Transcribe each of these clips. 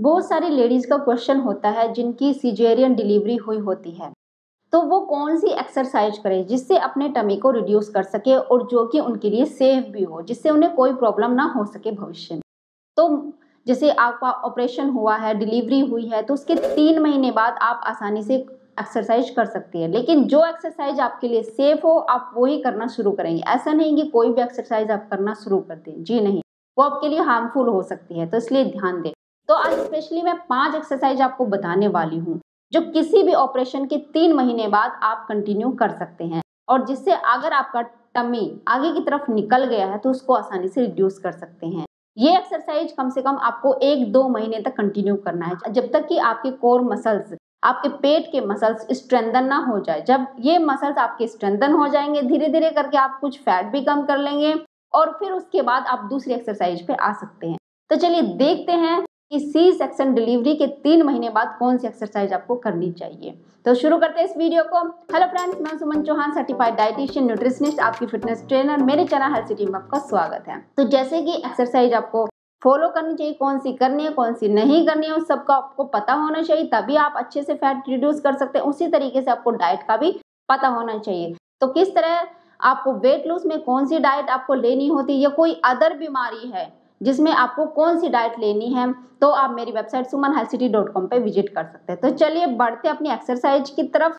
बहुत सारी लेडीज का क्वेश्चन होता है जिनकी सिजेरियन डिलीवरी हुई होती है, तो वो कौन सी एक्सरसाइज करें जिससे अपने टमी को रिड्यूस कर सके और जो कि उनके लिए सेफ भी हो, जिससे उन्हें कोई प्रॉब्लम ना हो सके भविष्य में। तो जैसे आपका ऑपरेशन हुआ है, डिलीवरी हुई है, तो उसके 3 महीने बाद आप आसानी से एक्सरसाइज कर सकती है, लेकिन जो एक्सरसाइज आपके लिए सेफ हो आप वो ही करना शुरू करेंगे। ऐसा नहीं कि कोई भी एक्सरसाइज आप करना शुरू कर दें, जी नहीं, वो आपके लिए हार्मफुल हो सकती है, तो इसलिए ध्यान दें। तो आज स्पेशली मैं 5 एक्सरसाइज आपको बताने वाली हूँ जो किसी भी ऑपरेशन के 3 महीने बाद आप कंटिन्यू कर सकते हैं, और जिससे अगर आपका टमी आगे की तरफ निकल गया है तो उसको आसानी से रिड्यूस कर सकते हैं। ये एक्सरसाइज कम से कम आपको 1-2 महीने तक कंटिन्यू करना है, जब तक कि आपके कोर मसल्स, आपके पेट के मसल्स स्ट्रेंथन ना हो जाए। जब ये मसल्स आपके स्ट्रेंथन हो जाएंगे, धीरे धीरे करके आप कुछ फैट भी कम कर लेंगे और फिर उसके बाद आप दूसरी एक्सरसाइज पे आ सकते हैं। तो चलिए देखते हैं कि सी सेक्शन डिलीवरी के 3 महीने बाद कौन सी एक्सरसाइज आपको करनी चाहिए। तो शुरू करते हैं इस वीडियो को। हेलो फ्रेंड्स, मैं सुमन चौहान, सर्टिफाइड डाइटिशियन, न्यूट्रिशनिस्ट, आपकी फिटनेस ट्रेनर। मेरे चैनल हेल्थ सिटी में आपका स्वागत है। तो जैसे कि एक्सरसाइज आपको फॉलो करनी चाहिए, कौन सी करनी है कौन सी नहीं करनी है, उस सबका आपको पता होना चाहिए, तभी आप अच्छे से फैट रिड्यूस कर सकते हैं। उसी तरीके से आपको डाइट का भी पता होना चाहिए। तो किस तरह आपको वेट लॉस में कौन सी डाइट आपको लेनी होती है, या कोई अदर बीमारी है जिसमें आपको कौन सी डाइट लेनी है, तो आप मेरी वेबसाइट sumanhealthcity.com पे विजिट कर सकते हैं। तो चलिए बढ़ते अपनी एक्सरसाइज की तरफ।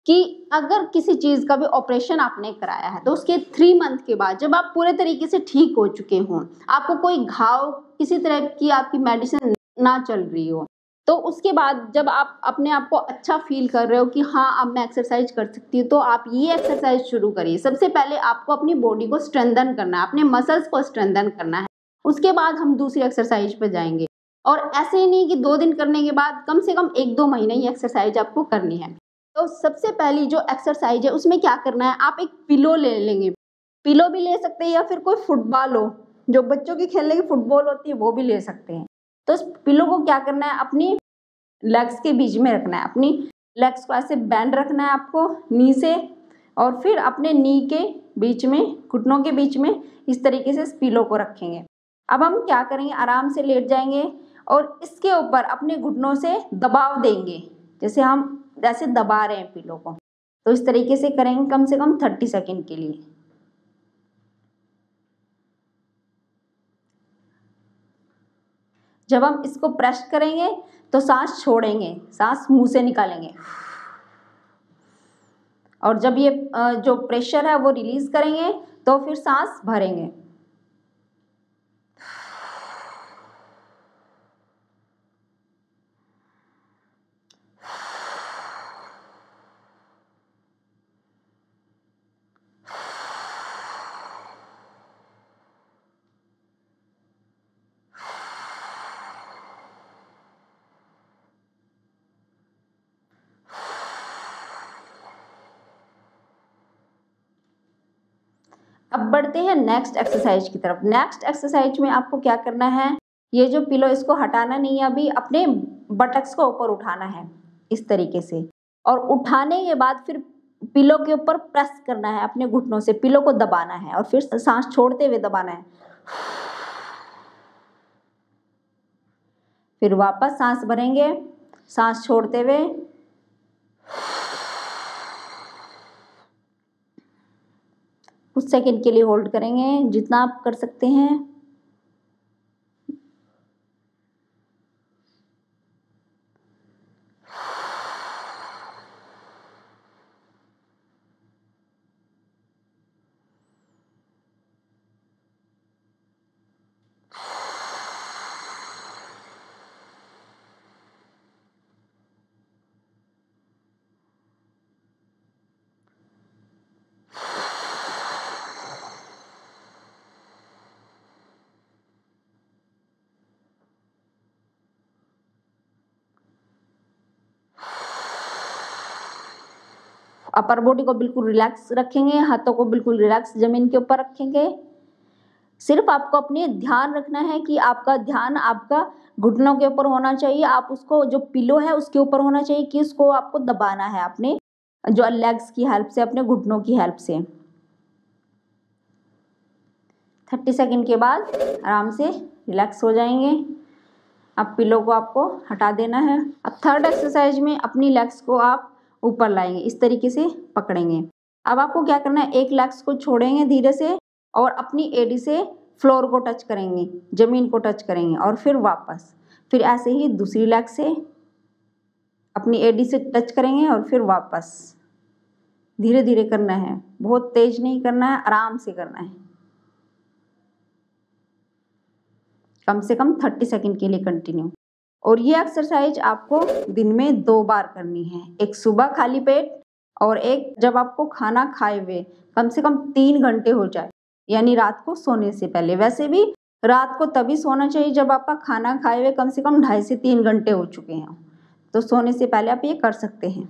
कि अगर किसी चीज का भी ऑपरेशन आपने कराया है तो उसके 3 मंथ के बाद जब आप पूरे तरीके से ठीक हो चुके हों, आपको कोई घाव, किसी तरह की आपकी मेडिसिन ना चल रही हो, तो उसके बाद जब आप अपने आप को अच्छा फील कर रहे हो कि हाँ अब मैं एक्सरसाइज कर सकती हूँ, तो आप ये एक्सरसाइज शुरू करिए। सबसे पहले आपको अपनी बॉडी को स्ट्रेंथन करना है, अपने मसल्स को स्ट्रेंथन करना है, उसके बाद हम दूसरी एक्सरसाइज पे जाएंगे। और ऐसे ही नहीं कि 2 दिन करने के बाद, कम से कम 1-2 महीने ही एक्सरसाइज आपको करनी है। तो सबसे पहली जो एक्सरसाइज है उसमें क्या करना है, आप एक पिलो ले लेंगे। पिलो भी ले सकते हैं या फिर कोई फुटबॉल हो, जो बच्चों की खेलने की फुटबॉल होती है वो भी ले सकते हैं। तो इस पिलो को क्या करना है, अपनी लेग्स के बीच में रखना है। अपनी लेग्स को ऐसे बैंड रखना है आपको नी से, और फिर अपने नी के बीच में, घुटनों के बीच में इस तरीके से इस पिलो को रखेंगे। अब हम क्या करेंगे, आराम से लेट जाएंगे और इसके ऊपर अपने घुटनों से दबाव देंगे, जैसे दबा रहे हैं पिलो को। तो इस तरीके से करेंगे कम से कम 30 सेकंड के लिए। जब हम इसको प्रेस करेंगे तो सांस छोड़ेंगे, सांस मुंह से निकालेंगे, और जब ये जो प्रेशर है वो रिलीज करेंगे तो फिर सांस भरेंगे। अब बढ़ते हैं नेक्स्ट एक्सरसाइज की तरफ। नेक्स्ट एक्सरसाइज में आपको क्या करना है, ये जो पिलो इसको हटाना नहीं है, अभी अपने बटक्स को ऊपर उठाना है इस तरीके से, और उठाने के बाद फिर पिलो के ऊपर प्रेस करना है, अपने घुटनों से पिलो को दबाना है और फिर सांस छोड़ते हुए दबाना है। फिर वापस सांस भरेंगे, सांस छोड़ते हुए, कुछ सेकंड के लिए होल्ड करेंगे, जितना आप कर सकते हैं। अपर बॉडी को बिल्कुल रिलैक्स रखेंगे, हाथों को बिल्कुल रिलैक्स जमीन के ऊपर रखेंगे। सिर्फ आपको अपने ध्यान रखना है कि आपका ध्यान आपका घुटनों के ऊपर होना चाहिए। आप उसको, जो पिलो है उसके ऊपर होना चाहिए, कि उसको आपको दबाना है अपने जो लेग्स की हेल्प से, अपने घुटनों की हेल्प से। 30 सेकंड के बाद आराम से रिलैक्स हो जाएंगे। अब पिलो को आपको हटा देना है। अब थर्ड एक्सरसाइज में अपनी लेग्स को आप ऊपर लाएंगे, इस तरीके से पकड़ेंगे। अब आपको क्या करना है, एक लेग्स को छोड़ेंगे धीरे से और अपनी एडी से फ्लोर को टच करेंगे, जमीन को टच करेंगे और फिर वापस। फिर ऐसे ही दूसरी लेग से अपनी एडी से टच करेंगे और फिर वापस। धीरे धीरे करना है, बहुत तेज नहीं करना है, आराम से करना है। कम से कम 30 सेकंड के लिए कंटिन्यू। और ये एक्सरसाइज आपको दिन में 2 बार करनी है, एक सुबह खाली पेट और एक जब आपको खाना खाए हुए कम से कम 3 घंटे हो जाए, यानी रात को सोने से पहले। वैसे भी रात को तभी सोना चाहिए जब आपका खाना खाए हुए कम से कम 2.5 से 3 घंटे हो चुके हैं, तो सोने से पहले आप ये कर सकते हैं।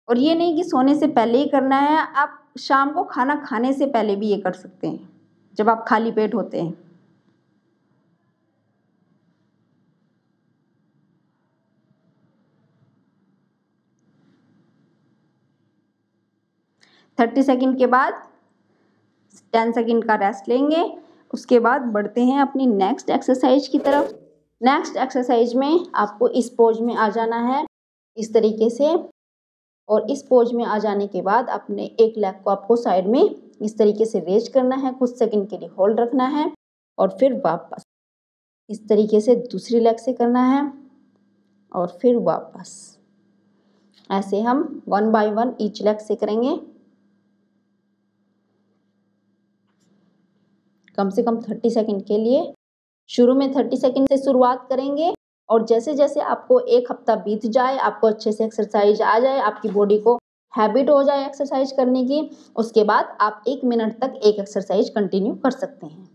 और ये नहीं कि सोने से पहले ही करना है, आप शाम को खाना खाने से पहले भी ये कर सकते हैं जब आप खाली पेट होते हैं। थर्टी सेकेंड के बाद 10 सेकेंड का रेस्ट लेंगे। उसके बाद बढ़ते हैं अपनी नेक्स्ट एक्सरसाइज की तरफ। नेक्स्ट एक्सरसाइज में आपको इस पोज में आ जाना है, इस तरीके से। और इस पोज में आ जाने के बाद अपने एक लेग को आपको साइड में इस तरीके से रेज करना है, कुछ सेकंड के लिए होल्ड रखना है और फिर वापस। इस तरीके से दूसरी लेग से करना है और फिर वापस। ऐसे हम 1 बाय 1 ईच लेग से करेंगे। कम से कम 30 सेकंड के लिए। शुरू में 30 सेकंड से शुरुआत करेंगे और जैसे जैसे आपको एक हफ्ता बीत जाए, आपको अच्छे से एक्सरसाइज आ जाए, आपकी बॉडी को हैबिट हो जाए एक्सरसाइज करने की, उसके बाद आप 1 मिनट तक एक एक्सरसाइज कंटिन्यू कर सकते हैं।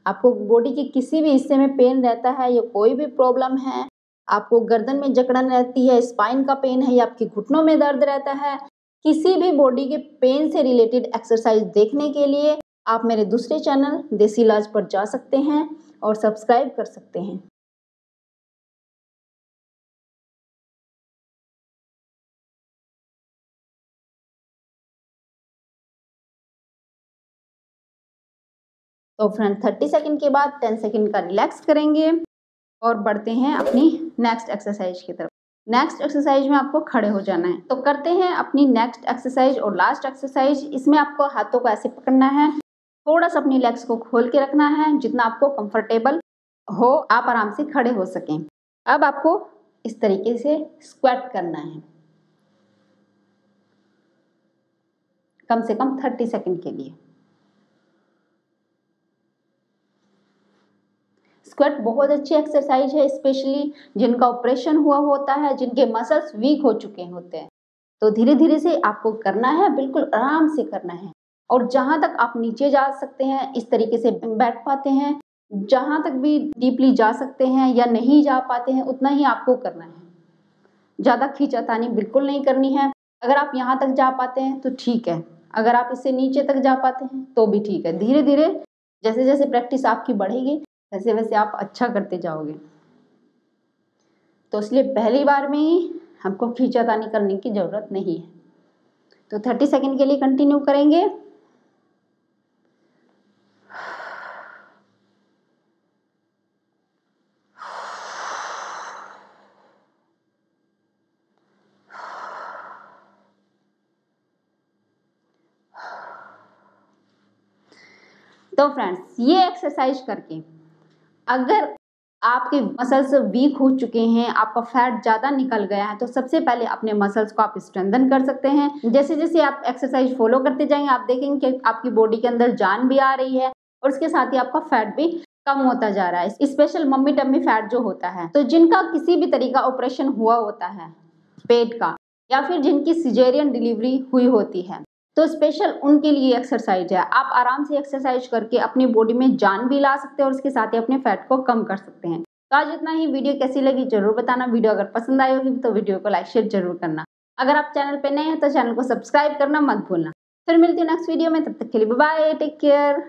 आपको बॉडी के किसी भी हिस्से में पेन रहता है या कोई भी प्रॉब्लम है, आपको गर्दन में जकड़न रहती है, स्पाइन का पेन है या आपके घुटनों में दर्द रहता है, किसी भी बॉडी के पेन से रिलेटेड एक्सरसाइज देखने के लिए आप मेरे दूसरे चैनल देसी इलाज पर जा सकते हैं और सब्सक्राइब कर सकते हैं। तो फ्रेंड 30 सेकंड के बाद 10 सेकंड का रिलैक्स करेंगे और बढ़ते हैं अपनी नेक्स्ट एक्सरसाइज की तरफ। नेक्स्ट एक्सरसाइज में आपको खड़े हो जाना है। तो करते हैं अपनी नेक्स्ट एक्सरसाइज और लास्ट एक्सरसाइज। इसमें आपको हाथों को ऐसे पकड़ना है, थोड़ा सा अपनी लेग्स को खोल के रखना है, जितना आपको कंफर्टेबल हो, आप आराम से खड़े हो सकें। अब आपको इस तरीके से स्क्वाट करना है, कम से कम 30 सेकंड के लिए। स्क्वाट बहुत अच्छी एक्सरसाइज है, स्पेशली जिनका ऑपरेशन हुआ होता है, जिनके मसल्स वीक हो चुके होते हैं। तो धीरे धीरे से आपको करना है, बिल्कुल आराम से करना है। और जहां तक आप नीचे जा सकते हैं, इस तरीके से बैठ पाते हैं, जहां तक भी डीपली जा सकते हैं या नहीं जा पाते हैं, उतना ही आपको करना है। ज़्यादा खींचातानी बिल्कुल नहीं करनी है। अगर आप यहाँ तक जा पाते हैं तो ठीक है, अगर आप इससे नीचे तक जा पाते हैं तो भी ठीक है। धीरे धीरे जैसे जैसे प्रैक्टिस आपकी बढ़ेगी वैसे वैसे आप अच्छा करते जाओगे। तो इसलिए पहली बार में ही हमको खींचातानी करने की ज़रूरत नहीं है। तो 30 सेकंड के लिए कंटिन्यू करेंगे। तो फ्रेंड्स, ये एक्सरसाइज करके अगर आपके मसल्स वीक हो चुके हैं, आपका फैट ज़्यादा निकल गया है, तो सबसे पहले अपने मसल्स को आप स्ट्रेंथन कर सकते हैं। जैसे जैसे आप एक्सरसाइज फॉलो करते जाएंगे, आप देखेंगे कि आपकी बॉडी के अंदर जान भी आ रही है और उसके साथ ही आपका फैट भी कम होता जा रहा है। स्पेशल मम्मी टम्मी फैट जो होता है, तो जिनका किसी भी तरीका ऑपरेशन हुआ होता है पेट का, या फिर जिनकी सिजेरियन डिलीवरी हुई होती है, तो स्पेशल उनके लिए एक्सरसाइज है। आप आराम से एक्सरसाइज करके अपनी बॉडी में जान भी ला सकते हैं और उसके साथ ही अपने फैट को कम कर सकते हैं। तो आज इतना ही। वीडियो कैसी लगी जरूर बताना। वीडियो अगर पसंद आई होगी तो वीडियो को लाइक शेयर जरूर करना। अगर आप चैनल पे नए हैं तो चैनल को सब्सक्राइब करना मत भूलना। फिर मिलती हूँ नेक्स्ट वीडियो में, तब तक के लिए बाय, टेक केयर।